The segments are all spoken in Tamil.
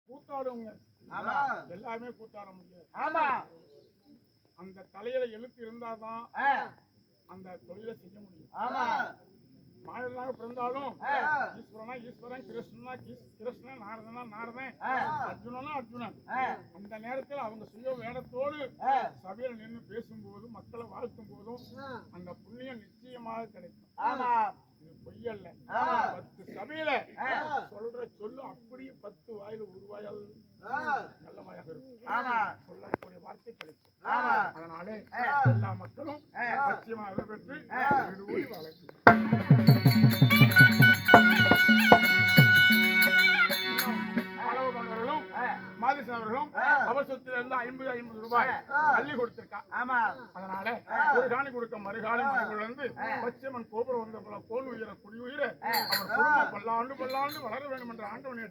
கூத்தாடுங்க. ஆமா, எல்லாருமே கூத்தாட முடியாது. ஆமா, அந்த தலையில எழுத்து இருந்தாதான் அந்த தொழிலை செய்ய முடியும். ஆமா, மாநிலமாக பிறந்தாலும் ஈஸ்வரனா ஈஸ்வரன், கிருஷ்ணனா கிருஷ்ணன், நாரதனா நாரதன், அர்ஜுனனா அர்ஜுனன். அந்த நேரத்தில் அவங்க சுய வேடத்தோடு சபையில நின்று பேசும்போதும் மக்களை வாழ்த்தும் போதும் அந்த புண்ணியம் நிச்சயமாக கிடைக்கும். இது பொய்யல்ல. 10 சபையில சொல்ற சொல்லு அப்படியே 10 வாயில உருவாயால் நல்ல வாயாக இருக்கும். சொல்லக்கூடிய வார்த்தை கிடைக்கும். அதனாலே எல்லா மக்களும் நிச்சயமாக பெற்று வீடு வளர்க்கும். மாதேசன் அவர்களும் அவர் சொத்திலிருந்து 50 ரூபாய் அள்ளி கொடுத்திருக்கா. அதனால ஒரு காணி கொடுக்க மறுகாணி மனைவிலிருந்து பச்சைமன் கோபுரம் வந்த போல கோல் உயிர குடி உயிர அவர் குடும்பம் பல்லாண்டு பல்லாண்டு வளர வேண்டும் என்ற ஆண்டவனை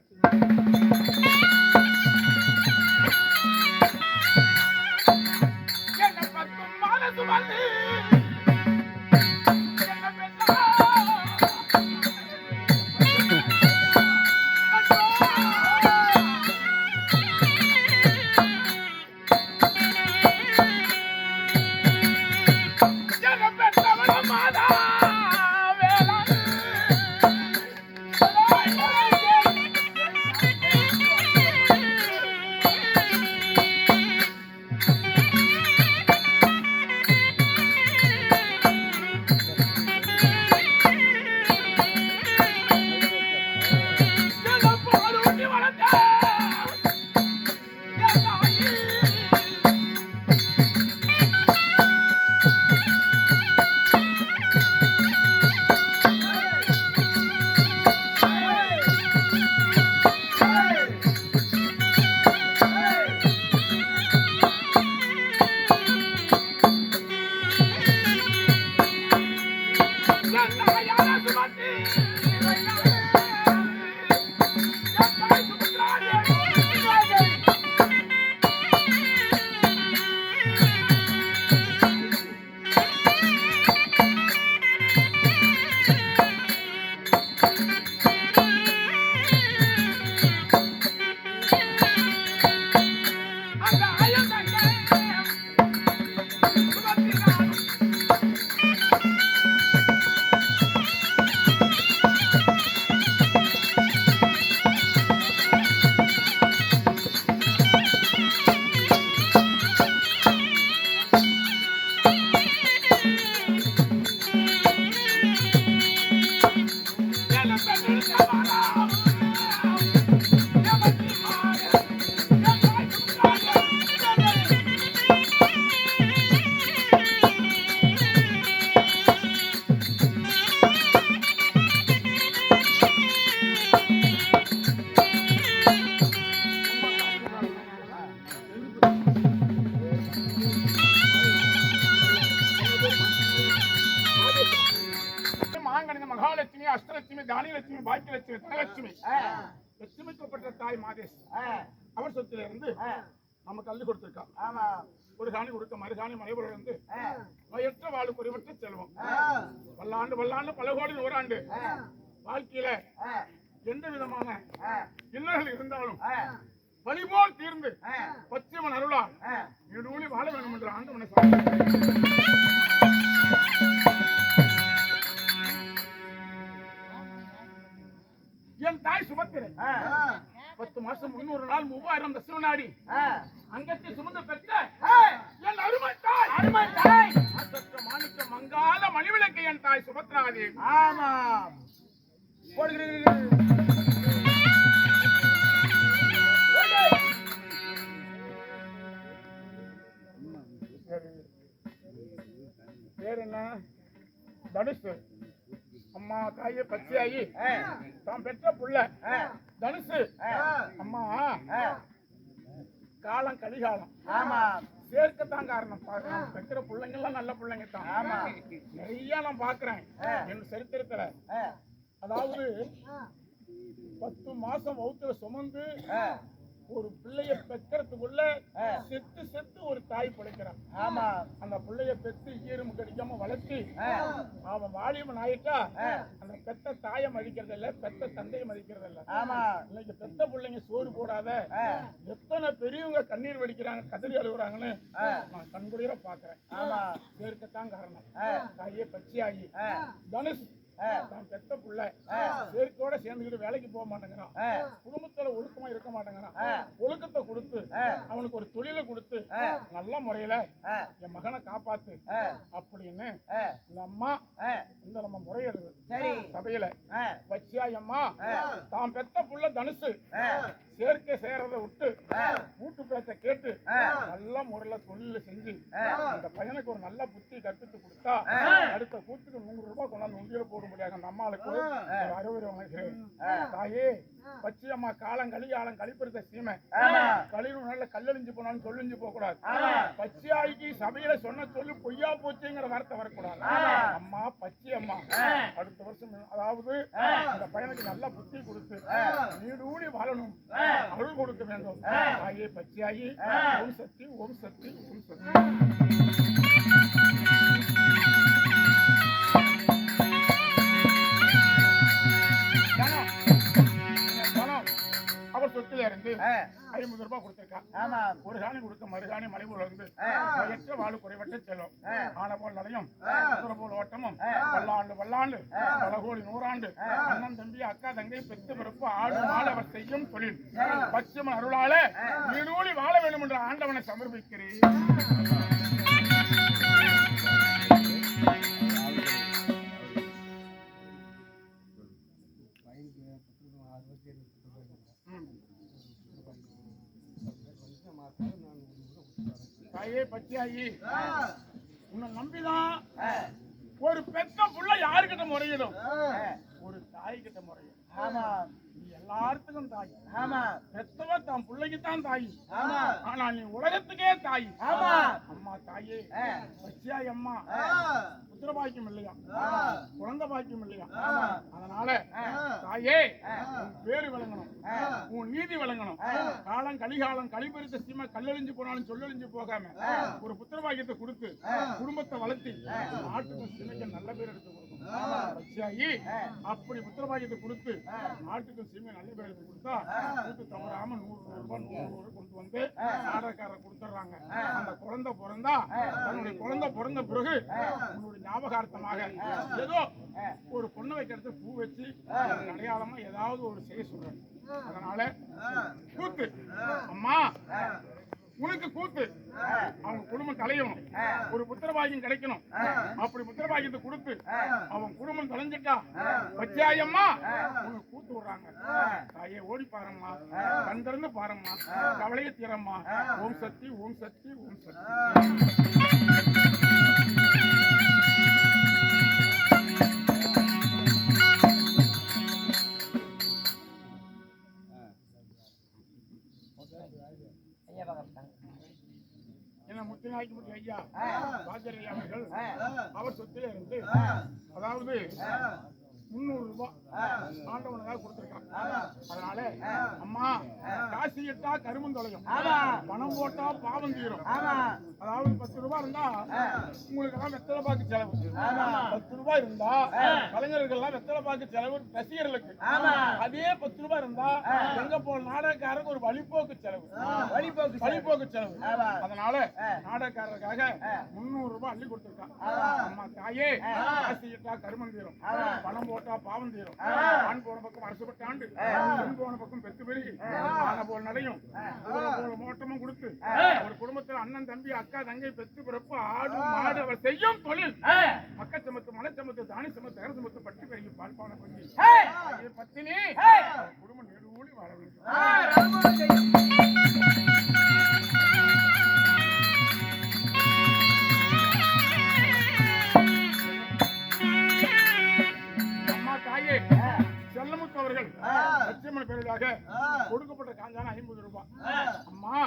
மகாலட்சுமி, அஷ்டலட்சுமி, தானியலட்சுமி, பாக்கியலட்சுமி, தனலட்சுமி, லட்சுமிக்கப்பட்ட தாய் மாதேஷ் அவர் சொத்துல இருந்து நமக்கு அள்ளி கொடுத்திருக்கா. ஒரு காணி கொடுக்க மறுகாணி மனைவர்கள் இருந்து நோயற்ற வாழ் குறைவற்ற செல்வம் பல்லாண்டு பல்லாண்டு பல கோடி நூறாண்டு வாழ்க்கையில எந்த விதமான இன்னல்கள் இருந்தாலும் வழிபோல் தீர்ந்து பச்சைமன் அருளால் நீடூழி வாழ வேண்டும் என்ற ஆண்டவனை என் தாய் சுமத்திரை 10 மாசம் 300 நாள் 3000 தசம நாடி அங்கத்தை சுமந்து பெற்ற என் அருமை தாய் மாணிக்க மங்கால மணிவிளக்கு என் தாய் சுபத்ராதேவி. ஆமா பேர் என்ன? தனுஷ். அம்மா தாயே பச்சையாயி தான் பெற்ற புள்ள தனுசு. அம்மா காலம் கலிகாலம். ஆமா சேர்க்கத்தான் காரணம். பெற்ற பிள்ளைங்க எல்லாம் நல்ல பிள்ளைங்க தான். ஆமா நிறைய நான் பாக்குறேன் என் சரித்திரத்துல. அதாவது 10 மாசம் வவுத்துல சுமந்து ஒரு பிள்ளைய பெக்கிறதுக்குள்ள செத்து செத்து ஒரு தாய் பிழைக்கிறான். ஆமா. அந்த பிள்ளைய பெத்து ஈரும் கடிக்காம வளர்த்தி அவன் வாலிபன் ஆயிட்டா அந்த பெத்த தாயை மதிக்கிறது இல்ல, பெத்த தந்தையை மதிக்கிறது இல்ல. ஆமா. இன்னைக்கு பெத்த பிள்ளைங்க சோறு போடாத எத்தனை பெரியவங்க கண்ணீர் வடிக்கிறாங்க, கதறி அழுகுறாங்கன்னு நான் கண்குளிர பாக்குறேன். ஆமா. இதற்குத்தான் காரணம். தாயே பச்சையாகி தனுஷ் தான் பெத்த புள்ள சேர்க்கையோட சேர்ந்துக்கிட்டு வேலைக்கு போக மாட்டேங்கிறான், குடும்பத்துல ஒழுக்கமா இருக்க மாட்டேங்கிறான். ஒழுக்கத்தை கொடுத்து அவனுக்கு ஒரு தொழிலை கொடுத்து நல்ல முறையில என் மகனை காப்பாத்து அப்படின்னு இந்த அம்மா இந்த நம்ம முறையிடுது சபையில. பச்சியாயம்மா தான் பெத்த புள்ள தனுசு சேர்க்கை செய்யறதை விட்டு வீட்டு பேச்ச கேட்டு நல்ல முறையில தொழில செஞ்சு அந்த பையனுக்கு ஒரு நல்ல புத்தி கற்பித்து கொடுத்தா அடுத்த கூத்துக்கு 100 ரூபாய் கொண்டாந்து உண்டியில போட முடியாது. அந்த அம்மாளுக்கு ஒரு 60 வயசுகிறேன். தாயே பச்சையம்மா காலம் கழிப்பெடுத்த சீமை கழிவு நல்ல கல்லெழிஞ்சு போனாலும் சொல்லிஞ்சு போக கூடாது. பச்சையாய்க்கு சபையில சொன்ன சொல்லு பொய்யா போச்சுங்கிற வார்த்தை வரக்கூடாது. அம்மா பச்சையம்மா அடுத்த வருஷம் அதாவது அந்த பையனுக்கு நல்ல புத்தி கொடுத்து நீடூடி வாழணும், அருள் கொடுக்க வேண்டும். தாயே பச்சையாகி ஓம் சக்தி ஓம் சக்தி ஓம் சக்தி. அவர் சொத்துல இருந்து 50 ரூபாய் கொடுத்திருக்கா. ஒரு காணி கொடுத்த மறுகாணி மலைபோல இருந்து எற்ற வாழ் குறைவற்ற செல்லும். ஆன போல் நடையும் போல் ஓட்டமும் வல்லாண்டு பல கோடி 100 ஆண்டு அண்ணன் தம்பி அக்கா தங்கை பெத்து பிறப்பு ஆடு மாடு அவர் செய்யும் தொழில் பச்சைமன் அருளால நீடூழி வாழ வேண்டும் என்ற ஆண்டவனை சமர்ப்பிக்கிறேன். தாயே பச்சையாகி உன்னை நம்பிதான் ஒரு பெத்த புள்ள யாருக்கிட்ட முறையிடும், ஒரு தாய் கிட்ட முறையிடும். நீ எல்லாத்துக்கும் தாய். பெத்தவ தான் பிள்ளைக்கு தான் தாய். ஆனா நீ உலகத்துக்கே தாய். அம்மா தாயே பச்சையாய் அம்மா புத்திர பாக்கியம் இல்லையா, குழந்தை பாக்கியம் இல்லையா, அதனால தாயே உன் பேரு விளங்கணும், உன் நீதி விளங்கணும். காலம் கலிகாலம் கழிப்பறித்த சீமை கல்லெழிஞ்சு போனாலும் சொல்லெழிஞ்சு போகாம ஒரு புத்திர பாக்கியத்தை கொடுத்து குடும்பத்தை வளர்த்தி நாட்டுக்கும் சீமைக்கு நல்ல பேர் எடுத்து கொடுக்கணும். பச்சையாகி அப்படி புத்திர பாக்கியத்தை கொடுத்து நாட்டுக்கும் சீமை நல்ல பேர் எடுத்து கொடுத்தா கூட்டு தவறாம 100 ரூபாய் கொண்டு வந்து நாடகக்காரர் கொடுத்துட்றாங்க. அந்த குழந்தை பிறந்தா தன்னுடைய குழந்தை பிறந்த பிறகு உன்னுடைய ஞாபகார்த்தமாக ஏதோ ஒரு பொண்ணு வைக்கிறது பூ வச்சு அடையாளமா ஏதாவது ஒரு செய்ய சொல்றேன். அதனால கூத்து அம்மா உனக்கு கூத்து அவங்க குடும்பம் தலையணும், ஒரு புத்திரபாகியம் கிடைக்கணும். அப்படி புத்திரபாகியத்தை கொடுத்து அவன் குடும்பம் தலைஞ்சிட்டா பச்சையாயம்மா உனக்கு கூத்து விடுறாங்க. தாயே ஓடி பாரும்மா, கண் திறந்து பாரும்மா, கவலையை தீரம்மா. ஓம் சக்தி ஓம் சக்தி ஓம் சக்தி. ஐயா பாஜரை அவர்கள் அவர் சொத்துல இருந்து அதாவது 300 ரூபாய் ஆண்டவனுக்காக கொடுத்திருக்காங்க. அதனால அம்மா காசு இட்டா கருமம் தொலையும், பணம் போட்டா பாவம் தீரும். அதாவது 10 ரூபாய் இருந்தா உங்களுக்கு எல்லாம் வெத்தலை பாக்கு செலவு, 10 ரூபாய் இருந்தா கலைஞர்கள் எல்லாம் வெத்தலை பாக்கு செலவு ரசிகர்களுக்கு. அதே 10 ரூபாய் இருந்தா எங்க போன நாடகக்காரருக்கு ஒரு வழிபோக்கு செலவு, வழிபோக்கு செலவு. அதனால நாடகக்காரருக்காக 300 ரூபாய் அள்ளி கொடுத்திருக்காங்க. அம்மா தாயே காசு இட்டா கருமம் தீரும், பணம் போட்டா பாவம் தீரும். ஆண் போன பக்கம் அரசுபட்ட ஆண்டு, பெண் போன பக்கம் பெத்து பெருகி ஆன போல் நடையும் மோட்டமும் கொடுத்து ஒரு குடும்பத்தில் அண்ணன் தம்பி அக்கா தங்கை பெத்து பிறப்பு ஆடு மாடு அவர் செய்யும் தொழில் மக்கச்சமத்து மலைச்சமத்து தானி சமத்து அர சமத்து பட்டி பெருகி பால்பான பண்ணி பத்தினி குடும்பம் நெடுவூழி வாழ வேண்டும். செல்லமுத்து அவர்கள் லட்சுமண பேருக்காக கொடுக்கப்பட்ட காஞ்சான 50 ரூபாய். அம்மா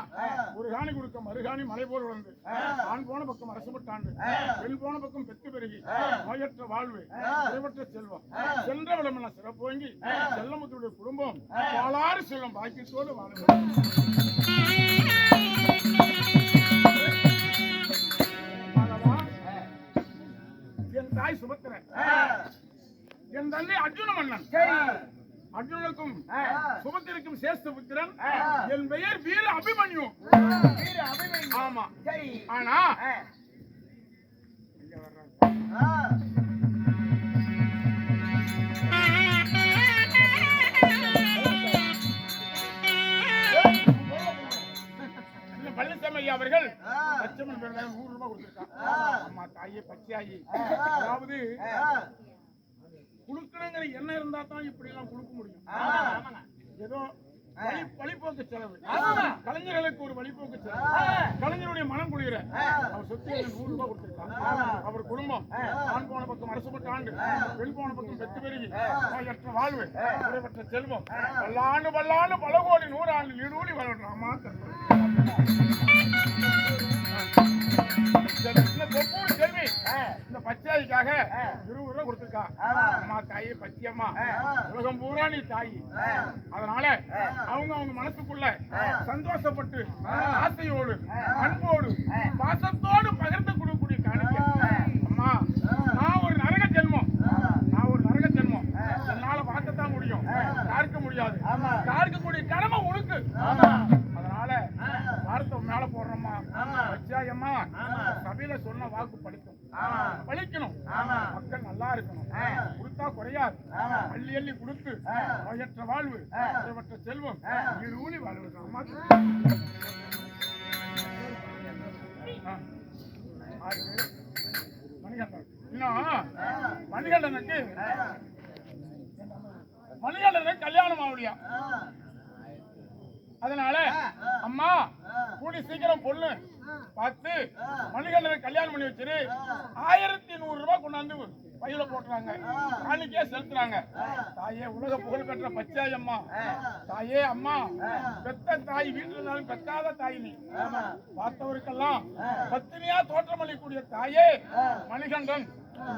ஒரு மருகாணி கொடுக்க மருகாணி மலை போல் வளர்ந்து ஆண் போன பக்கம் அரசுபட்டாண்டு பெண் போன பக்கம் பெற்று பெருகி நோயற்ற வாழ்வு குறைவற்ற செல்வம் சென்ற விடமெல்லாம் சிறப்போங்கி செல்லமுத்துடைய குடும்பம் வாழாறு செல்லும் பாக்கியத்தோடு வாழ என் தாய் சுபத்திரன் என் தந்தை அர்ஜுன மன்னன் அர்ஜுனுக்கும் சுபத்திற்கும் சேஷ்ட புத்திரன் என் பெயர் வீர அபிமன்யு ஆமா ஆனா பழனிசாமி அவர்கள் லட்சமன் பேர்ல 100 ரூபாய் கொடுத்திருக்காங்க அம்மா தாயே பச்சையாயி அதாவது குடுக்கணுங்கிற எண்ணம் இருந்தா தான் இப்படி எல்லாம் கொடுக்க முடியும் ஏதோ வழிபோக்கு செலவு கலைஞர்களுக்கு ஒரு வழிபோக்கு செலவு கலைஞருடைய மனம் குளிர அவர் சொத்து 100 ரூபாய் கொடுத்திருக்காங்க அவர் குடும்பம் ஆண் போன பக்கம் அரசுபட்ட ஆண்டு பெண் போன பக்கம் பெற்று பெருகி நோயற்ற வாழ்வு குறைவற்ற செல்வம் பல்லாண்டு பல்லாண்டு பல கோடி 100 ஆண்டு நீடூழி வளர்றாமா செல்வி இந்த பச்சாய்க்காக 20 ரூபாய் கொடுத்திருக்கா அம்மா தாயே பச்சியம்மா உலகம் பூரா நீ தாயி அதனால அவங்க மனசுக்குள்ள சந்தோஷப்பட்டு ஆசையோடு அன்போடு பாசத்தோடு பகிர்ந்து கொடுக்கக்கூடிய காணிக்கை அம்மா நான் ஒரு நரக ஜென்மம் என்னால பார்க்கத்தான் முடியும் பார்க்க முடியாது பார்க்கக்கூடிய கடமை உனக்கு அதனால வார்த்தை மேல போடுறோம்மா பச்சாயம்மா சபையில சொன்ன வாக்கு பழிக்கணும் மக்கள் நல்லா இருக்கணும் கொடுத்தா குறையாது அள்ளி அள்ளி கொடுத்து நோயற்ற வாழ்வு குறைவற்ற செல்வம் ஊழி வாழ்வு அம்மா மணிகண்டன் இன்னும் மணிகண்டனுக்கு கல்யாணம் ஆகுடியா அதனால அம்மா கூடி சீக்கிரம் பொண்ணு பார்த்து மணிகண்டனுக்கு கல்யாணம் பண்ணி வச்சிரு 1100 ரூபாய் கொண்டாந்து பையில போட்டுறாங்க காணிக்கே செலுத்துறாங்க தாயே உலக புகழ் பெற்ற பச்சாயம்மா தாயே அம்மா பெத்த தாய் வீட்டுல இருந்தாலும் பெற்காத தாய் நீ பார்த்தவருக்கெல்லாம் பத்தினியா தோற்றமளிக்கூடிய தாயே மணிகண்டன்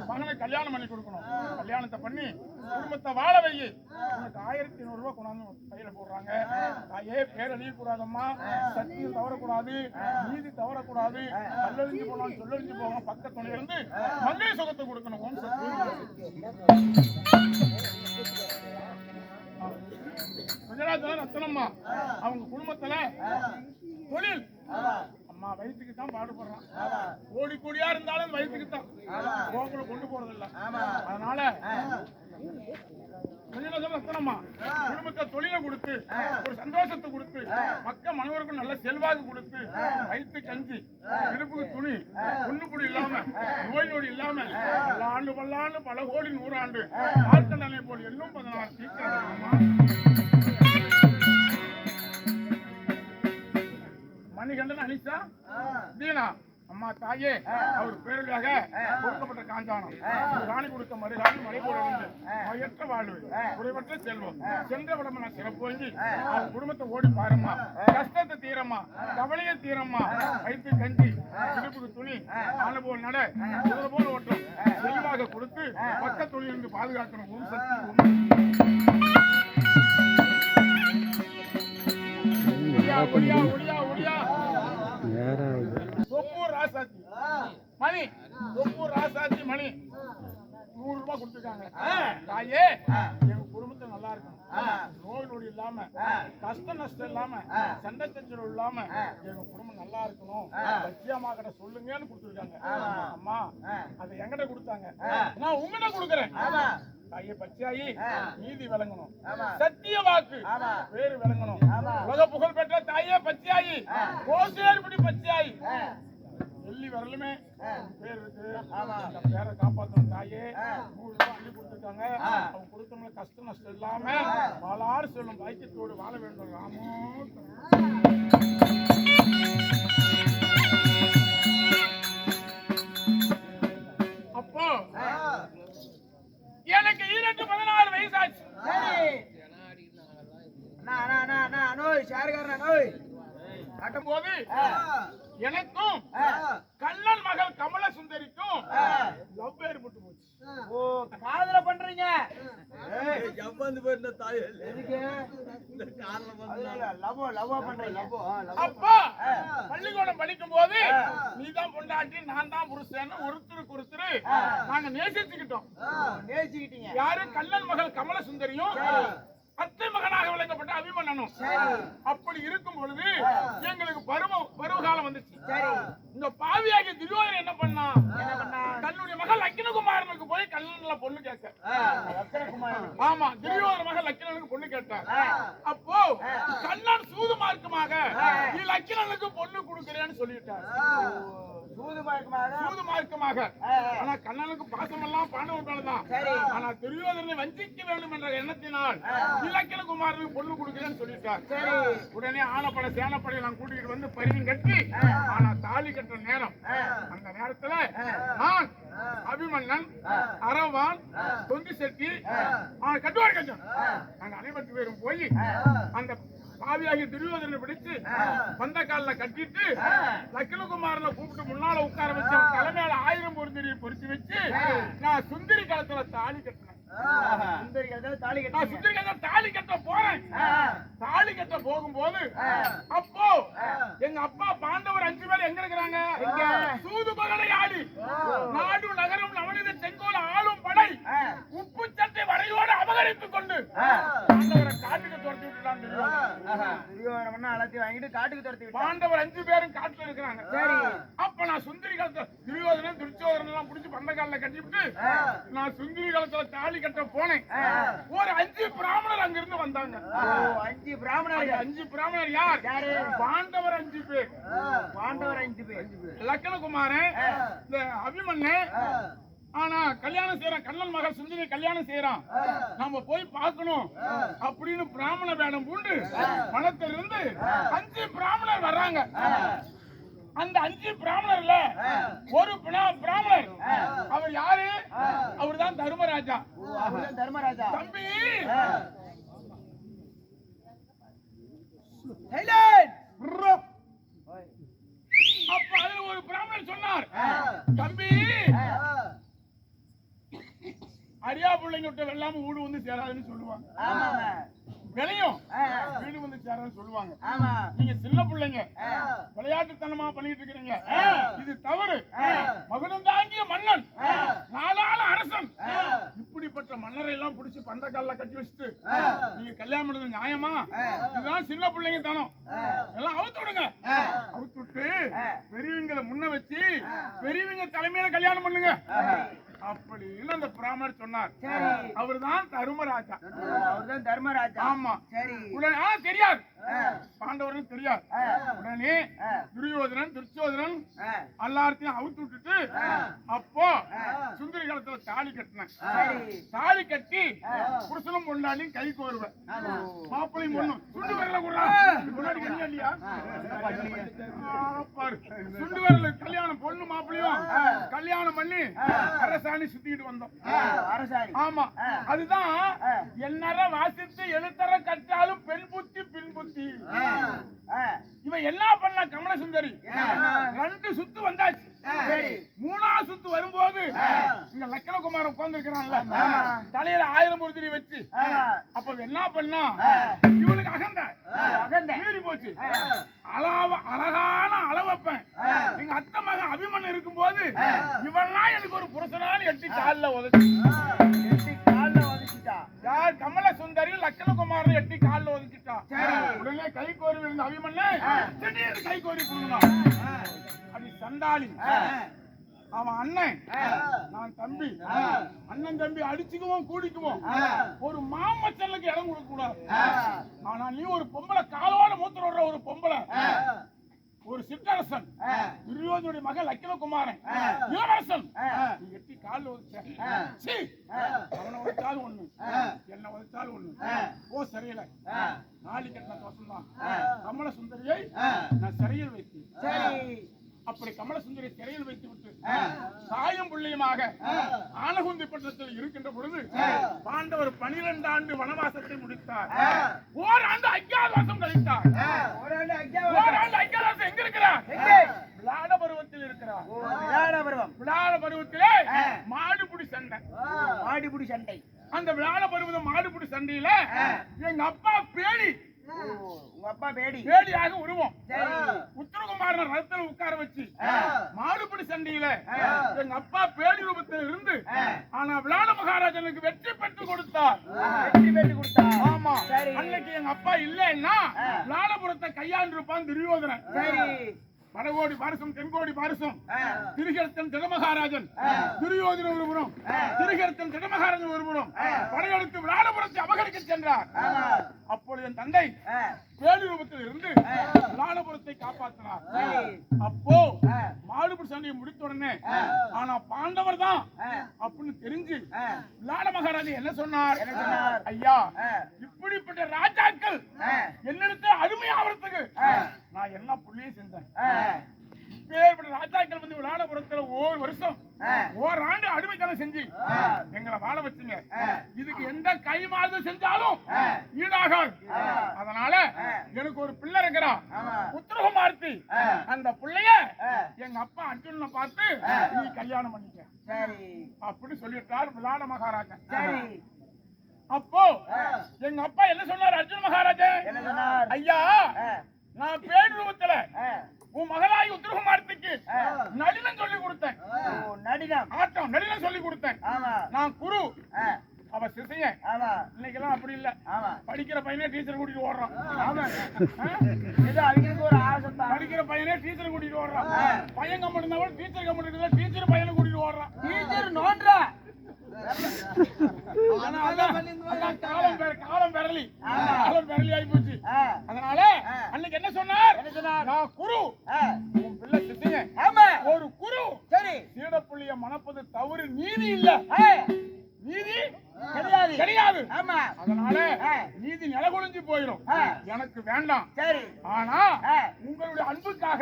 மகனை கல்யாணம் பண்ணி கொடுக்கணும் கல்யாணத்தை பண்ணி குடும்பத்தை வாழ வை உனக்கு 1100 ரூபாய் கொண்டாந்து கையில போடுறாங்க தாயே பேர் அழிய கூடாதம்மா சத்தியம் தவறக்கூடாது நீதி தவறக்கூடாது கல்லறிஞ்சு போனாலும் சொல்லறிஞ்சு போகணும் பக்க துணை இருந்து மங்கை சுகத்தை கொடுக்கணும் ஓம் குஜராத்ல ரத்தனம்மா அவங்க குடும்பத்துல தொழில் அம்மா வயிற்றுக்கு தான் பாடுபடுறான் கோடி கோடியா இருந்தாலும் வயிற்றுக்கு தான் கோகுல கொண்டு போறது இல்ல அதனால குடும்பத்தை தொழிலை கொடுத்து ஒரு சந்தோஷத்தை கொடுத்து மக்கள் மனவருக்கும் நல்ல செல்வாக்கு கொடுத்து வயிற்று கஞ்சி இடுப்புக்கு துணி ஒண்ணுக்குடி இல்லாம நோய் நொடி இல்லாம பல்லாண்டு பல்லாண்டு பல கோடி 100 ஆண்டு ஆட்கள் நிலை போல் எல்லாம் 16 தீர்க்க மணிகண்டன் அனிஷா தீனா அம்மா தாயே அவர் பேருக்காக கொடுக்கப்பட்ட காஞ்சானம் ராணி கொடுத்த மறுகாணி மலை போல இருந்து நோயற்ற வாழ்வு குறைவற்ற செல்வம் சென்ற விடம நான் சிறப்பு வாங்கி அவர் குடும்பத்தை ஓடி பாருமா கஷ்டத்தை தீரம்மா கவலையை தீரம்மா வயிற்று கஞ்சி இடுப்புக்கு துணி ஆன போல் நட குதிரை போல ஓட்டம் செல்வாக கொடுத்து பக்க துணி இருந்து பாதுகாக்கணும் ஒரு சக்தி ஒடியா ஒடியா ஒடியா மணி ராசாத்தி மணி 100 ரூபாய் கொடுத்துருக்காங்க தாயே எங்க குடும்பத்தை நல்லா இருக்கணும் நோய் நொடி இல்லாம கஷ்ட நஷ்டம் இல்லாம சண்டை சச்சரவு இல்லாம எங்க குடும்பம் நல்லா இருக்கணும் பச்சியம்மா கிட்ட சொல்லுங்கன்னு கொடுத்துருக்காங்க அம்மா அதை எங்கிட்ட கொடுத்தாங்க நான் உங்ககிட்ட கொடுக்குறேன் தாயே பச்சாயி நீதி விளங்கணும் சத்திய வாக்கு பேரு விளங்கணும் உலக புகழ் பெற்ற தாயே பச்சாயி கோசேர்படி பச்சாயி வெள்ளி வரலுமே பேர் இருக்கு அந்த பேரை காப்பாற்றணும் தாயே 100 ரூபாய் அள்ளி கொடுத்துருக்காங்க அவங்க கொடுத்தவங்க கஷ்ட நஷ்டம் இல்லாம வாழாறு செல்லும் பாக்கியத்தோடு வாழ வேண்டும் ராமோ அப்போ எனக்கு 14 வயசாச்சு கட்டும்போது எனக்கும் கண்ணன் மகள் கமல சுந்தரிக்கும் லவ் ஏற்பட்டு போச்சு. ஓ காதல பண்றீங்க அப்பா பள்ளிக்கூடம் படிக்கும் போது நீதான் பொண்டாட்டி நான் தான் புருஷன் ஒருத்தருக்கு ஒருத்தர் நாங்க நேசிச்சுக்கிட்டோம். நேசிக்கிட்டீங்க. யாரு? கண்ணன் மகள் கமல சுந்தரியும் அத்தை மகனாக விளக்கப்பட்ட அபிமன்னனும். அப்படி இருக்கும் பொழுது எங்களுக்கு பருவ காலம் வந்துச்சு. இந்த பாவியாகிய துரியோதனன் என்ன பண்ணா? தன்னுடைய மகள் லக்கினகுமாரனுக்கு போய் கண்ணன்ல பொண்ணு கேட்க. ஆமா, துரியோதன மகள் லக்கினனுக்கு பொண்ணு கேட்டார். அப்போ கண்ணன் சூது மார்க்கமாக நீ லக்கினனுக்கு பொண்ணு கொடுக்கிறேன்னு சொல்லிட்டார். சூது மார்க்கமாக. ஆனா கண்ணனுக்கு பாசம் எல்லாம் பாண்டவன் மேலதான். ஆனா துரியோதனனை வஞ்சிக்க வேண்டும் என்ற எண்ணத்தினால் இலக்கினகுமாரனுக்கு பொண்ணு கொடுக்கிறேன்னு சொல்லிட்டார். உடனே ஆனப்படை சேனப்படை நான் கூட்டிட்டு வந்து பரிவும் கட்டி, ஆனா தாலி கட்டுற நேரம், அந்த நேரத்துல நான் அபிமன்னன் அரவான் தொந்தி செட்டி கட்டுவார் கட்டம் நாங்க அனைவருக்கு பேரும் போய் அந்த பாவியாகி துரியோதனை பிடிச்சு வந்த காலில் கட்டிட்டு லக்கினகுமாரனை கூப்பிட்டு முன்னால உட்கார வச்சு தலைமையில 1000 பொருந்திரியை பொறிச்சு வச்சு நான் சுந்தரி காலத்துல தாலி கட்டினேன். தாலி கட்ட போறேன். தாலி கட்ட போகும்போது அப்போ எங்க அப்பா பாண்டவர் 5 பேர் எங்க இருக்கிறாங்க? சூது பகடை ஆடி நாடு நகரம் நவனித செங்கோல் ஆளும் படை உப்பு சட்டை வரையோடு அபகரித்துக் கொண்டு பாண்டவரை காட்டுக்கு துரத்தி விட்டுட்டான். பாண்டவர் 5 பேரும் காட்டுல இருக்கிறாங்க. அப்ப நான் சுந்தரி காலத்துல துரியோதனன் துரிச்சோதனன் எல்லாம் புடிச்சு பந்த கால கட்டிவிட்டு நான் சுந்தரி காலத்துல தாலி கட்ட போனேன். ஒரு 5 பிராமணர் அங்க இருந்து வந்தாங்க. 5 பிராமணர். 5 பிராமணர் யார்? பாண்டவர் 5 பேர். லக்கினகுமாரன், இந்த அபிமன்னன். ஆனா கல்யாணம் செய்யறான், கண்ணன் மகள் சுந்தரி கல்யாணம் செய்யறான், நம்ம போய் பார்க்கணும் அப்படின்னு பிராமண வேடம் பூண்டு பணத்துல இருந்து 5 பிராமணர் வர்றாங்க. அந்த 5 பிராமணர்ல ஒரு பிராமணர், அவர் யாரு? அவர் தான் தர்மராஜா. தம்பி அப்ப அதுல ஒரு பிராமணர் சொன்னார், தம்பி அரியா பிள்ளைங்க விட்ட வெள்ளாம வீடு வந்து சேராதுன்னு சொல்லுவாங்க. விளையும் வீடு வந்து சேராதுன்னு சொல்லுவாங்க. நீங்க சின்ன பிள்ளைங்க விளையாட்டுத்தனமா பண்ணிட்டு இருக்கிறீங்க, இது தவறு. மகுடம் தாங்கிய மன்னன், நாளாள அரசன், இப்படிப்பட்ட மன்னரை எல்லாம் பிடிச்சி பந்த கால கட்டி வச்சுட்டு நீங்க கல்யாணம் பண்ணது நியாயமா? இதுதான் சின்ன பிள்ளைங்க தானோ, எல்லாம் அவுத்து விடுங்க. அவுத்து விட்டு பெரியவங்களை முன்ன வச்சு பெரியவங்க தலைமையில கல்யாணம் பண்ணுங்க அப்படின்னு அந்த பிராமணர் சொன்னார். அவர்தான் தர்மராஜா. ஆமா, தெரியாது, பாண்டவர்கள் தெரியாது. உடனே துரியோதனன் துரிச்சோதனன் எல்லாத்தையும் அவுத்து விட்டுட்டு அப்போ சுந்தரி காலத்துல தாலி கட்டினேன். தாலி கட்டி புருஷனும் பொண்டாட்டியும் கை கோருவேன், மாப்பிளையும் பொண்ணும் சுண்டு வரல முன்னாடி கல்யாணம் இல்லையா? சுண்டு வரல கல்யாணம், பொண்ணு மாப்பிளையும் கல்யாணம் பண்ணி அரசாணி சுத்திட்டு வந்தோம். ஆமா, அதுதான் என்னற வாசித்து எழுத்தர கற்றாலும் பெண் புத்தி பின் புத்தி. இவன் என்ன பண்ண கமல சுந்தரி 2 சுத்து வந்தாச்சு. 3ஆவது சுத்து வரும்போது இங்க லக்கினகுமாரன் உட்கார்ந்து இருக்கிறான்ல, தலையில 1000 பொருத்திரி வச்சு அப்ப என்ன பண்ணா இவனுக்கு அகந்த மீறி போச்சு. அழகான அளவப்பேன் எங்க அத்தை மகன் அபிமன்னன் இருக்கும் போது இவன்லாம் எனக்கு ஒரு புருஷனான்னு 8 கால்ல உதச்சிட்டா. யார்? கமல சுந்தரி லக்கினகுமாரன் 8 கால்ல ஒதுக்கிட்டா. உடனே கை கோரி இருந்த அபிமன்னன் திடீர்னு கை கோரி போடுவான். அது சண்டாளி. அவன் அண்ணன், நான் தம்பி. அண்ணன் தம்பி அடிச்சுக்குவோம் கூடிக்குவோம், ஒரு மாமச்சலுக்கு இடம் கொடுக்க கூடாது. ஆனா நீ ஒரு பொம்பளை, காலோட மூத்திர விடுற ஒரு பொம்பளை, ஒரு சிற்றரசன், துரியோதனுடைய மகன் லக்கினகுமாரன் இளவரசன், நீ 8 கால்ல ஒதுச்ச. அவனை உதைச்சாலும் ஒண்ணு, என்ன உதைச்சாலும் ஒண்ணு. ஓ சரியில்லை, நாளி கட்டின தோசம் தான். கமல சுந்தரியை நான் சிறையில் வைத்தேன். அப்படி கமல சுந்தரி சிறையில் வைத்து விட்டு சாயம் புள்ளியமாக ஆனகுந்தி பட்டணத்தில் இருக்கின்ற பொழுது பாண்டவர் 12 ஆண்டு வனவாசத்தை முடித்தார். ஓராண்டு அஜ்ஞாதவாசம் கழித்தார். பருவத்திலே மாடுபிடி சண்டை. மாடுபிடி சண்டை. அந்த விளாட பருவம் மாடுபிடி சண்டையில எங்க அப்பா பேடி, உங்க அப்பா பேடி பேடியாக உருவம் உத்தரகுமாரன் ரதத்துல உட்கார வச்சு மாடுபிடி சண்டையில எங்க அப்பா பேடி ரூபத்தில் இருந்து ஆனா விளாட மகாராஜனுக்கு வெற்றி பெற்று கொடுத்தார். வெற்றி பெற்று கொடுத்தார். ஆமா. அன்னைக்கு எங்க அப்பா இல்லைன்னா விளாடபுரத்தை கையாண்டு இருப்பான் துரியோதனன். சரி. வடகோடி பாரசம், தென்கோடி பாரசம், திருகர்த்தன் ஜெகமகாராஜன், துரியோதன ஒருபுறம், திருகர்த்தன் ஜெகமகாராஜன் ஒருபுறம் படையெடுத்து விளாடபுரத்தை அபகரிக்க சென்றார். அப்பொழுது என் தந்தை பேடி ரூபத்தில் இருந்து விளாடபுரத்தை காப்பாற்றினார். அப்போ மாடுபிடி சண்டையை முடித்த உடனே ஆனா பாண்டவர் தான் அப்படின்னு தெரிஞ்சு விளாட மகாராஜா என்ன சொன்னார்? ஐயா, இப்படிப்பட்ட ராஜாக்கள் என்னிடத்தை அருமையாவதுக்கு நான் என்ன புள்ளியும் செஞ்சேன். ராஜாக்கள் வந்து விளாடபுரத்துல ஒரு வருஷம் ஓராண்டு அடிமைத்தனம் செஞ்சு எங்களை வாழ வச்சுங்க. இதுக்கு எந்த கைமாறு செஞ்சாலும் ஈடாகாது. அதனால எனக்கு ஒரு பிள்ளை இருக்கிறா உத்தரகுமார்த்தி. அந்த பிள்ளைய எங்க அப்பா அர்ஜுனனை பார்த்து நீ கல்யாணம் பண்ணிக்க அப்படி சொல்லிட்டார் விளாட மகாராஜா. அப்போ எங்க அப்பா என்ன சொன்னார்? அர்ஜுன மகாராஜா, ஐயா, நான் பேடு ரூபத்துல உன் மகளாகி உத்தரகுமாரத்துக்கு நளினம் சொல்லி கொடுத்தேன். ஆட்டம் நளினம் சொல்லி கொடுத்தேன். நான் குரு, அவ சிசையன். இன்னைக்கெல்லாம் அப்படி இல்ல. படிக்கிற பையனே டீச்சர் கூட்டிட்டு ஓடுறான். படிக்கிற பையனே டீச்சர் கூட்டிட்டு ஓடுறான். பையன் கம்பெனி இருந்தா கூட டீச்சர் கம்பெனி இருக்குல்ல, டீச்சர் பையனை கூட்டிட்டு ஓடுறான். டீச்சர் நோன்றா காலம் பெறலி ஆகி போச்சு. அதனால அன்னைக்கு என்ன சொன்னார்? நான் குரு, உன் பிள்ளை சிசையன். ஒரு குரு சரி சீடப்புள்ளிய மணப்பது தவறு, நீதி இல்ல. நீதி கிடையாது. அதனால நீதி நிலகுலைஞ்சு போயிடும். எனக்கு வேண்டாம். ஆனா உங்களுடைய அன்புக்காக,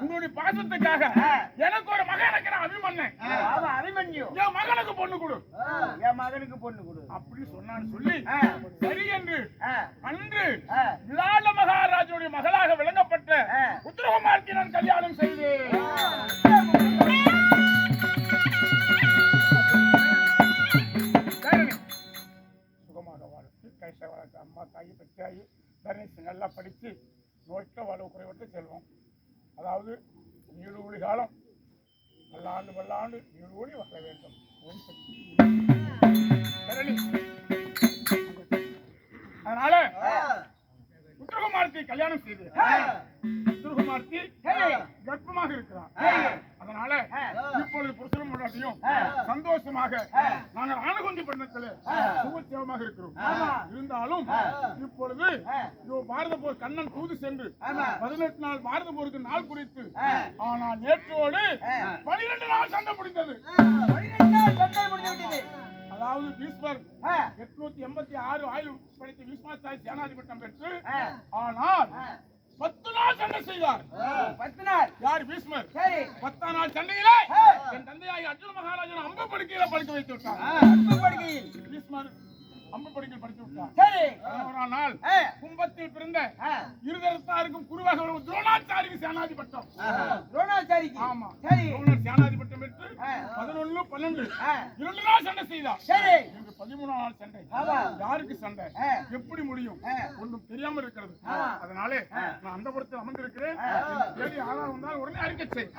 உங்களுடைய பாசத்துக்காக எனக்கு ஒரு மகன் இருக்கிற அபிமன்யு, என் மகனுக்கு பொண்ணு கொடு, என் மகனுக்கு பொண்ணு கொடு அப்படி சொன்னான்னு சொல்லி சரி என்று அன்று விளாட மகாராஜனுடைய மகளாக விளங்கப்பட்ட உத்தரகுமார்த்தி நான் கல்யாணம் செய்து அம்மா தாயி பச்சாயி தர்ணேஷ் நல்லா படித்து நோய்க்க வளவு குறைவற்ற செல்வம். அதாவது நீடு ஒளி காலம் பல்லாண்டு பல்லாண்டு நீடு ஒளி வர வேண்டும். அதனால உத்தரகுமார்த்தி கல்யாணம் செய்து உத்தரகுமார்த்தி கர்ப்பமாக இருக்கிறார். அதனால இப்பொழுது புருஷனும் முன்னாடியும் சந்தோஷமாக நாங்கள் ஆனகுந்தி பட்டணத்தில் சுகசேவமாக இருக்கிறோம். இருந்தாலும் இப்பொழுது பாரத போர் கண்ணன் தூது சென்று 18 நாள் பாரத போருக்கு நாள் குறித்து, ஆனால் நேற்றோடு 12 நாள் சண்டை முடிந்தது. அதாவது பீஸ்மர் 886 ஆயுள் படித்த பீஸ்மாச்சாரி சேனாதி பட்டம் பெற்று, ஆனால் 10 நாள் சண்டை செய்தார். 10 நாள் யார்? பீஸ்மர். 10 நாள் சண்டையில என் தந்தையாகி அர்ஜுன மகாராஜன் அம்பு படுக்கையில படுக்க வைத்து விட்டார். அம்பு படுக்கையில் பீஸ்மர் அம்பு படுக்கையில் படுத்து விட்டார். சரி. ஒரு நாள் கும்பத்தில் பிறந்த இருதரத்தாருக்கும் குருவாக துரோணாச்சாரிக்கு சேனாதி பட்டம். துரோணாச்சாரிக்கு? ஆமா. சரி. துரோணர் சேனாதி பட்டம் பெற்று 11, 12 2 நாள் சண்டை செய்தார். சரி. 13 நாள் சண்டை. யாருக்கு சண்டை, எப்படி முடியும் ஒன்றும் தெரியாம இருக்கிறது. அதனாலே நான் அந்த புறத்தில் அமர்ந்திருக்கிறேன். ஆளாக வந்தால் உடனே அறிக்கை செய்.